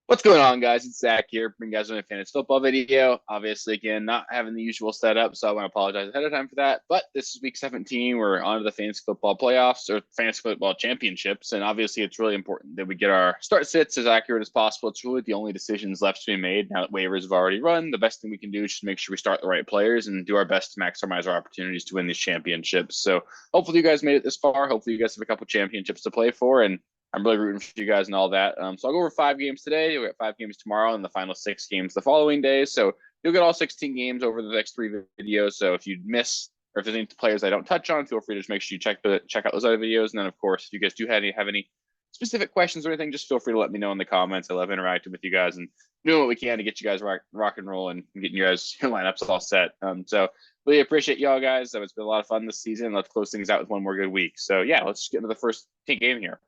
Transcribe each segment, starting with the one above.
What's going on, guys? It's Zach here, bringing you guys on a fantasy football video. Obviously, again, not having the usual setup, so I want to apologize ahead of time for that. But this is week 17. We're on to the fantasy football playoffs or fantasy football championships. And obviously, it's really important that we get our start sits as accurate as possible. It's really the only decisions left to be made now that waivers have already run. The best thing we can do is just make sure we start the right players and do our best to maximize our opportunities to win these championships. So hopefully, you guys made it this far. Hopefully, you guys have a couple championships to play for. And I'm really rooting for you guys and all that. So I'll go over 5 games today. We got 5 games tomorrow, and the final 6 games the following day. So you'll get all 16 games over the next 3 videos. So if you miss or if there's any players I don't touch on, feel free to just make sure you check out those other videos. And then, of course, if you guys do have any specific questions or anything, just feel free to let me know in the comments. I love interacting with you guys and doing what we can to get you guys rock and roll and getting you guys your lineups all set. So really appreciate y'all guys. It's been a lot of fun this season. Let's close things out with one more good week. So yeah, let's just get into the first game here.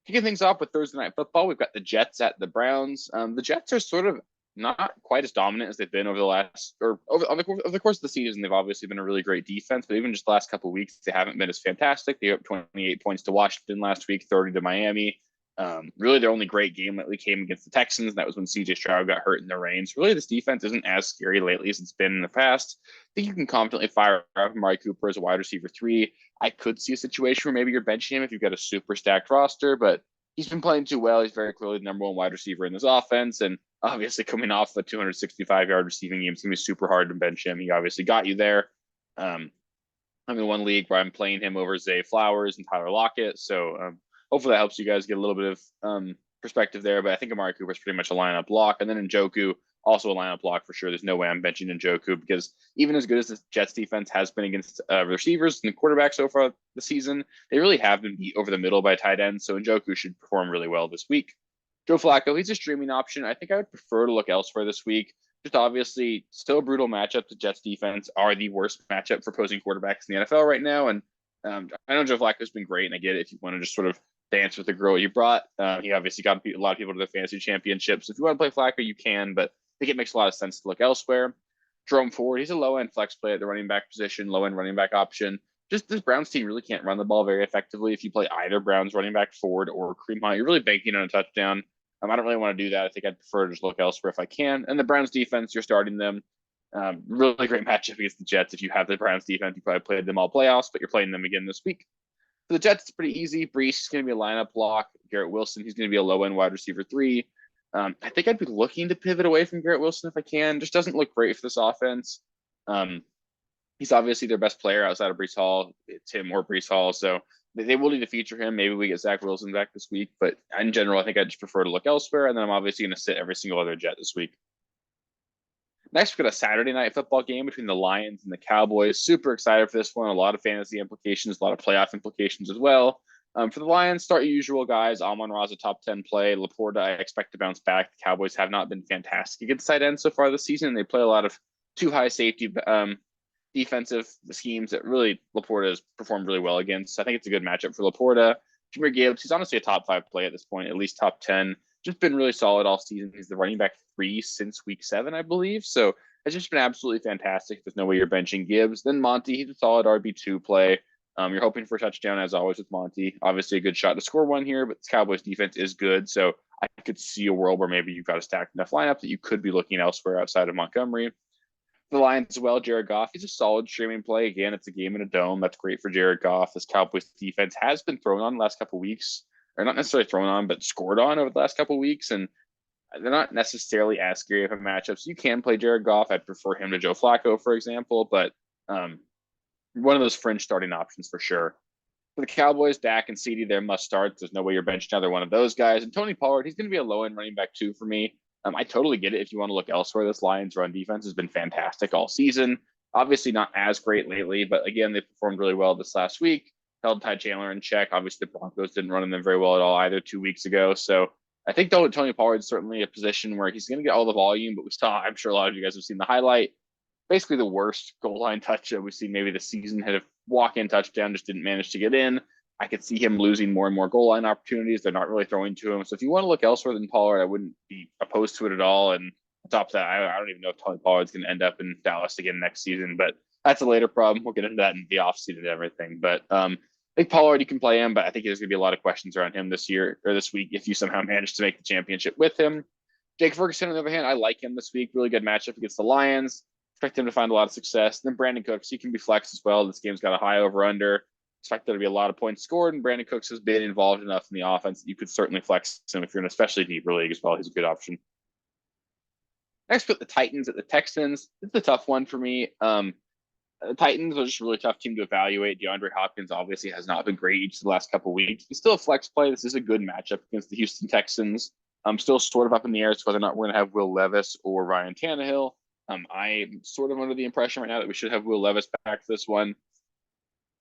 Kicking things off with Thursday Night Football, we've got the Jets at the Browns. The Jets are sort of not quite as dominant as they've been over the last, or over the course of the season. They've obviously been a really great defense, but even just the last couple of weeks, they haven't been as fantastic. They up 28 points to Washington last week, 30 to Miami. Really, their only great game lately came against the Texans, and that was when CJ Stroud got hurt in the rain. So really, this defense isn't as scary lately as it's been in the past. I think you can confidently fire up Amari Cooper as a wide receiver 3. I could see a situation where maybe you're benching him if you've got a super stacked roster, but he's been playing too well. He's very clearly the number one wide receiver in this offense, and obviously coming off a 265-yard receiving game, it's going to be super hard to bench him. He obviously got you there. I'm in one league where I'm playing him over Zay Flowers and Tyler Lockett, so hopefully that helps you guys get a little bit of perspective there. But I think Amari Cooper is pretty much a lineup lock, and then Njoku also a lineup block for sure. There's no way I'm benching Njoku because even as good as the Jets defense has been against receivers and quarterbacks so far this season, they really have been beat over the middle by tight ends. So Njoku should perform really well this week. Joe Flacco, he's a streaming option. I think I would prefer to look elsewhere this week. Just obviously still a brutal matchup. The Jets defense are the worst matchup for opposing quarterbacks in the NFL right now. And I know Joe Flacco's been great, and I get it if you want to just sort of dance with the girl you brought. He obviously got a lot of people to the fantasy championships. If you want to play Flacco, you can, but I think it makes a lot of sense to look elsewhere. Jerome Ford, he's a low-end flex play at the running back position, low-end running back option. Just this Browns team really can't run the ball very effectively. If you play either Browns running back Ford or Kareem Hunt, you're really banking on a touchdown. I don't really want to do that. I think I'd prefer to just look elsewhere if I can. And the Browns defense, you're starting them. Really great matchup against the Jets. If you have the Browns defense, you probably played them all playoffs, but you're playing them again this week. For the Jets, it's pretty easy. Brees is going to be a lineup lock. Garrett Wilson, he's going to be a low-end wide receiver 3. I think I'd be looking to pivot away from Garrett Wilson if I can. Just doesn't look great for this offense. He's obviously their best player outside of Brees Hall. It's him or Brees Hall, so they will need to feature him. Maybe we get Zach Wilson back this week, but in general, I think I just prefer to look elsewhere. And then I'm obviously going to sit every single other Jet this week. Next, we've got a Saturday night football game between the Lions and the Cowboys. Super excited for this one. A lot of fantasy implications, a lot of playoff implications as well. For the Lions, start your usual guys. Amon-Ra's a top 10 play. Laporta, I expect to bounce back. The Cowboys have not been fantastic against tight ends so far this season. They play a lot of too high safety defensive schemes that really Laporta has performed really well against. I think it's a good matchup for Laporta. Jahmyr Gibbs, he's honestly a top 5 play at this point, at least top 10. Just been really solid all season. He's the running back 3 since week 7, I believe. So it's just been absolutely fantastic. There's no way you're benching Gibbs. Then Monty, he's a solid RB2 play. You're hoping for a touchdown as always with Monty. Obviously a good shot to score one here, but the Cowboys defense is good. So I could see a world where maybe you've got a stacked enough lineup that you could be looking elsewhere outside of Montgomery. The Lions as well, Jared Goff, he's a solid streaming play. Again, it's a game in a dome. That's great for Jared Goff. This Cowboys defense has been thrown on the last couple of weeks, or not necessarily thrown on, but scored on over the last couple of weeks. And they're not necessarily as scary of a matchup. So you can play Jared Goff. I'd prefer him to Joe Flacco, for example, but one of those fringe starting options for sure. For the Cowboys, Dak and CeeDee, they're must starts. There's no way you're benching another one of those guys. And Tony Pollard, he's going to be a low-end running back 2 for me. I totally get it if you want to look elsewhere. This Lions run defense has been fantastic all season. Obviously not as great lately, but again, they performed really well this last week. Held Ty Chandler in check. Obviously, the Broncos didn't run them very well at all either 2 weeks ago. So I think though Tony Pollard is certainly a position where he's going to get all the volume, but we saw, I'm sure a lot of you guys have seen the highlight. Basically the worst goal line touch that we've seen maybe the season. Had a walk-in touchdown, just didn't manage to get in. I could see him losing more and more goal line opportunities. They're not really throwing to him. So if you want to look elsewhere than Pollard, I wouldn't be opposed to it at all. And on top of that, I don't even know if Tony Pollard's going to end up in Dallas again next season, but that's a later problem. We'll get into that in the offseason and everything. But I think Pollard, you can play him, but I think there's going to be a lot of questions around him this year or this week if you somehow manage to make the championship with him. Jake Ferguson, on the other hand, I like him this week. Really good matchup against the Lions. Expect him to find a lot of success. And then Brandon Cooks, he can be flexed as well. This game's got a high over-under. Expect there to be a lot of points scored, and Brandon Cooks has been involved enough in the offense that you could certainly flex him if you're in a especially deeper league as well. He's a good option. Next, put the Titans at the Texans. It's a tough one for me. The Titans are just a really tough team to evaluate. DeAndre Hopkins obviously has not been great each of the last couple of weeks. He's still a flex play. This is a good matchup against the Houston Texans. I'm still sort of up in the air as to whether or not we're going to have Will Levis or Ryan Tannehill. I'm sort of under the impression right now that we should have Will Levis back for this one.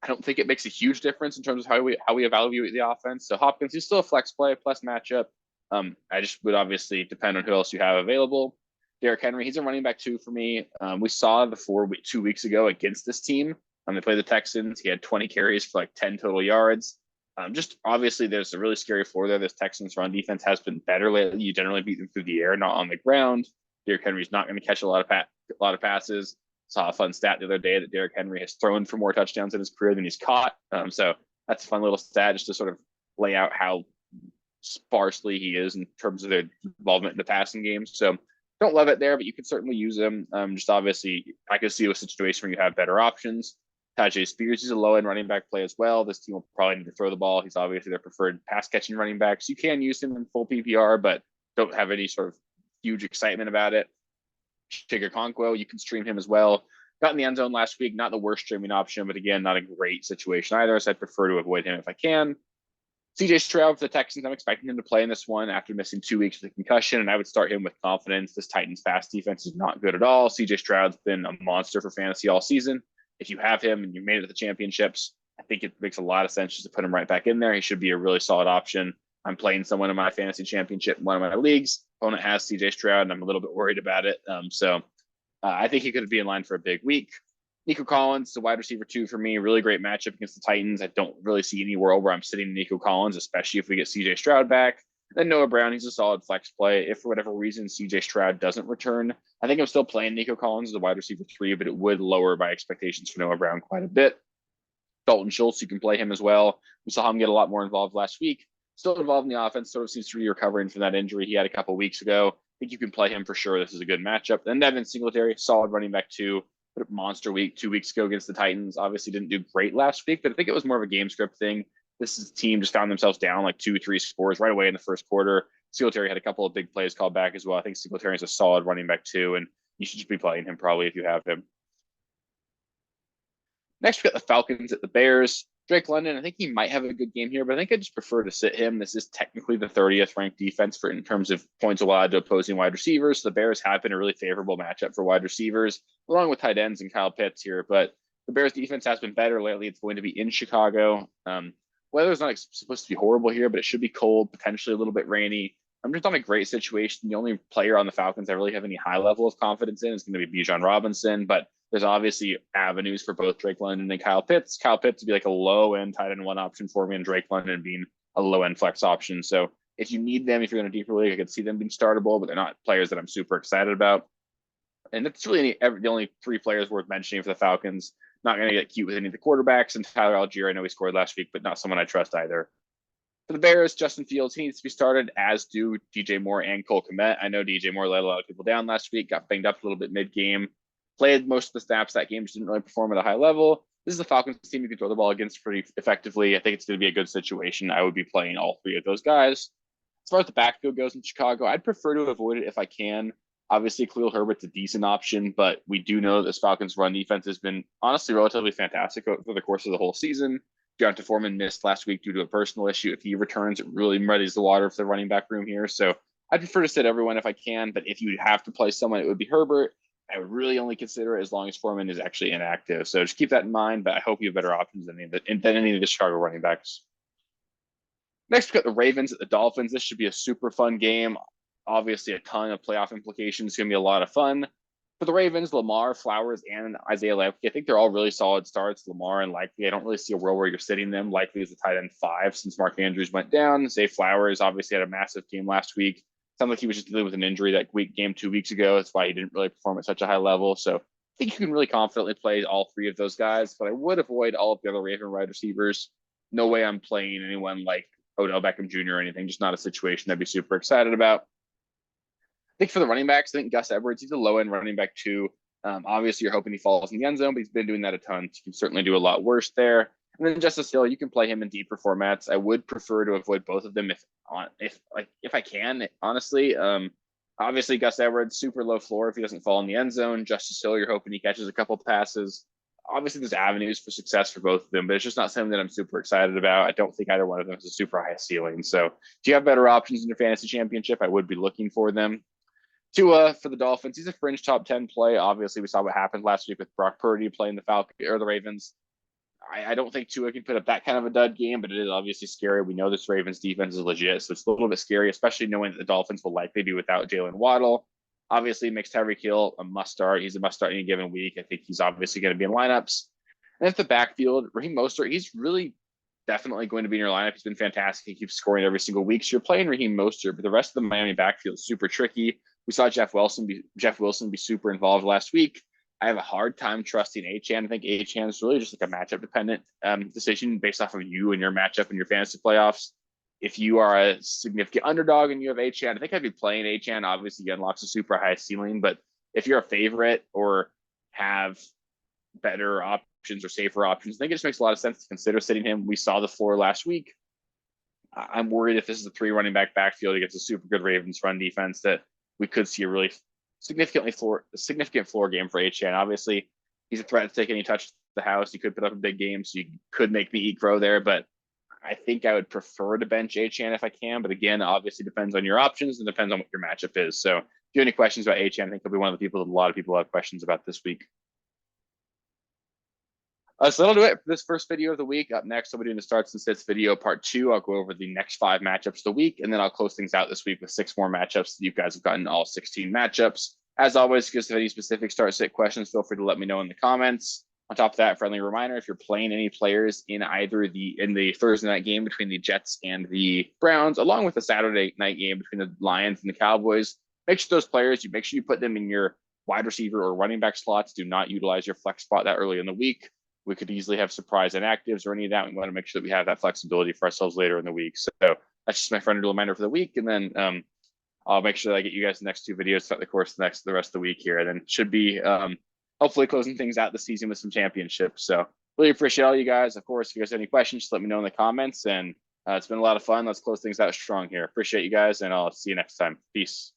I don't think it makes a huge difference in terms of how we evaluate the offense. So Hopkins, he's still a flex play plus matchup. I just would obviously depend on who else you have available. Derrick Henry, he's a running back 2 for me. We saw the 2 weeks ago against this team. They played the Texans. He had 20 carries for like 10 total yards. Just obviously, there's a really scary floor there. This Texans run defense has been better lately. You generally beat them through the air, not on the ground. Derrick Henry's not going to catch a lot of passes. Saw a fun stat the other day that Derrick Henry has thrown for more touchdowns in his career than he's caught. So that's a fun little stat just to sort of lay out how sparsely he is in terms of their involvement in the passing game. So don't love it there, but you can certainly use him. Just obviously, I could see a situation where you have better options. Tajay Spears is a low-end running back play as well. This team will probably need to throw the ball. He's obviously their preferred pass-catching running back. So you can use him in full PPR, but don't have any sort of huge excitement about it. Chigga Conquo, you can stream him as well. Got in the end zone last week. Not the worst streaming option, but again, not a great situation either. So I'd prefer to avoid him if I can. CJ Stroud for the Texans, I'm expecting him to play in this one after missing 2 weeks with a concussion, and I would start him with confidence. This Titans fast defense is not good at all. CJ Stroud's been a monster for fantasy all season. If you have him and you made it to the championships, I think it makes a lot of sense just to put him right back in there. He should be a really solid option. I'm playing someone in my fantasy championship in one of my leagues. Opponent has CJ Stroud, and I'm a little bit worried about it. I think he could be in line for a big week. Nico Collins, the wide receiver 2 for me. Really great matchup against the Titans. I don't really see any world where I'm sitting Nico Collins, especially if we get CJ Stroud back. Then Noah Brown, he's a solid flex play. If for whatever reason CJ Stroud doesn't return, I think I'm still playing Nico Collins as a wide receiver 3, but it would lower my expectations for Noah Brown quite a bit. Dalton Schultz, you can play him as well. We saw him get a lot more involved last week. Still involved in the offense, sort of seems to be recovering from that injury he had a couple weeks ago. I think you can play him for sure. This is a good matchup. Then Devin Singletary, solid running back 2. Monster week 2 weeks ago against the Titans. Obviously didn't do great last week, but I think it was more of a game script thing. This is the team just found themselves down like 2-3 scores right away in the first quarter. Singletary had a couple of big plays called back as well. I think Singletary is a solid running back 2, and you should just be playing him probably if you have him. Next, we got the Falcons at the Bears. Drake London, I think he might have a good game here, but I think I just prefer to sit him. This is technically the 30th ranked defense for in terms of points allowed to opposing wide receivers. The Bears have been a really favorable matchup for wide receivers, along with tight ends and Kyle Pitts here. But the Bears defense has been better lately. It's going to be in Chicago. Weather's not supposed to be horrible here, but it should be cold, potentially a little bit rainy. I'm just on a great situation. The only player on the Falcons I really have any high level of confidence in is going to be Bijan Robinson, but there's obviously avenues for both Drake London and Kyle Pitts. Kyle Pitts would be like a low end tight end 1 option for me, and Drake London being a low end flex option. So if you need them, if you're in a deeper league, I could see them being startable, but they're not players that I'm super excited about. And that's really the only 3 players worth mentioning for the Falcons. Not going to get cute with any of the quarterbacks. And Tyler Algier, I know he scored last week, but not someone I trust either. For the Bears, Justin Fields, he needs to be started, as do DJ Moore and Cole Kmet. I know DJ Moore let a lot of people down last week, got banged up a little bit mid-game. Played most of the snaps that game, just didn't really perform at a high level. This is the Falcons team you can throw the ball against pretty effectively. I think it's going to be a good situation. I would be playing all 3 of those guys. As far as the backfield goes in Chicago, I'd prefer to avoid it if I can. Obviously, Khalil Herbert's a decent option, but we do know that this Falcons run defense has been honestly relatively fantastic over the course of the whole season. Deontay Foreman missed last week due to a personal issue. If he returns, it really muddies the water for the running back room here. So I'd prefer to sit everyone if I can, but if you have to play someone, it would be Herbert. I would really only consider it as long as Foreman is actually inactive. So just keep that in mind, but I hope you have better options than any of the Chicago running backs. Next, we got the Ravens at the Dolphins. This should be a super fun game. Obviously, a ton of playoff implications. It's going to be a lot of fun. For the Ravens, Lamar, Flowers, and Isaiah Likely, I think they're all really solid starts. Lamar and Likely, I don't really see a world where you're sitting them. Likely is a tight end 5 since Mark Andrews went down. Say Flowers obviously had a massive game last week. Sounds like he was just dealing with an injury that game 2 weeks ago. That's why he didn't really perform at such a high level. So I think you can really confidently play all 3 of those guys, but I would avoid all of the other Raven wide receivers. no way I'm playing anyone like Odell Beckham Jr. or anything. Just not a situation I'd be super excited about. I think for the running backs, I think Gus Edwards, he's a low end running back too. Obviously, you're hoping he falls in the end zone, but he's been doing that a ton. So you can certainly do a lot worse there. And then Justice Hill, you can play him in deeper formats. I would prefer to avoid both of them if I can, honestly. Obviously, Gus Edwards, super low floor if he doesn't fall in the end zone. Justice Hill, you're hoping he catches a couple passes. Obviously, there's avenues for success for both of them, but it's just not something that I'm super excited about. I don't think either one of them has a super high ceiling. So if you have better options in your fantasy championship, I would be looking for them. Tua for the Dolphins, he's a fringe top 10 play. Obviously, we saw what happened last week with Brock Purdy playing the Falcons or the Ravens. I don't think Tua can put up that kind of a dud game, but it is obviously scary. We know this Ravens defense is legit, so it's a little bit scary, especially knowing that the Dolphins will likely be without Jalen Waddle. Obviously, it makes Tyreek Hill a must start. He's a must start any given week. I think he's obviously going to be in lineups. And at the backfield, Raheem Mostert, he's really definitely going to be in your lineup. He's been fantastic. He keeps scoring every single week. So you're playing Raheem Mostert, but the rest of the Miami backfield is super tricky. We saw Jeff Wilson be super involved last week. I have a hard time trusting Achane. I think Achane is really just like a matchup dependent decision based off of you and your matchup in your fantasy playoffs. If you are a significant underdog and you have Achane, I think I'd be playing Achane. Obviously, he unlocks a super high ceiling, but if you're a favorite or have better options or safer options, I think it just makes a lot of sense to consider sitting him. We saw the floor last week. I'm worried if this is a 3 running back backfield against a super good Ravens run defense that we could see a really significant floor game for Achane. Obviously, he's a threat to take any touch to the house. He could put up a big game, so you could make me eat crow there. But I think I would prefer to bench Achane if I can. But again, obviously depends on your options and depends on what your matchup is. So if you have any questions about Achane, I think he'll be one of the people that a lot of people have questions about this week. So that'll do it for this first video of the week. Up next, I'll be doing the starts and sits video part 2. I'll go over the next 5 matchups of the week, and then I'll close things out this week with 6 more matchups. You guys have gotten all 16 matchups. As always, if you have any specific start sit questions, feel free to let me know in the comments. On top of that, friendly reminder, if you're playing any players in either the Thursday night game between the Jets and the Browns, along with the Saturday night game between the Lions and the Cowboys, make sure those players, make sure you put them in your wide receiver or running back slots. Do not utilize your flex spot that early in the week. We could easily have surprise inactives or any of that. We want to make sure that we have that flexibility for ourselves later in the week. So that's just my friendly reminder for the week. And then I'll make sure that I get you guys the next 2 videos throughout the course of the rest of the week here. And then should be hopefully closing things out this season with some championships. So really appreciate all you guys. Of course, if you guys have any questions, just let me know in the comments. And it's been a lot of fun. Let's close things out strong here. Appreciate you guys, and I'll see you next time. Peace.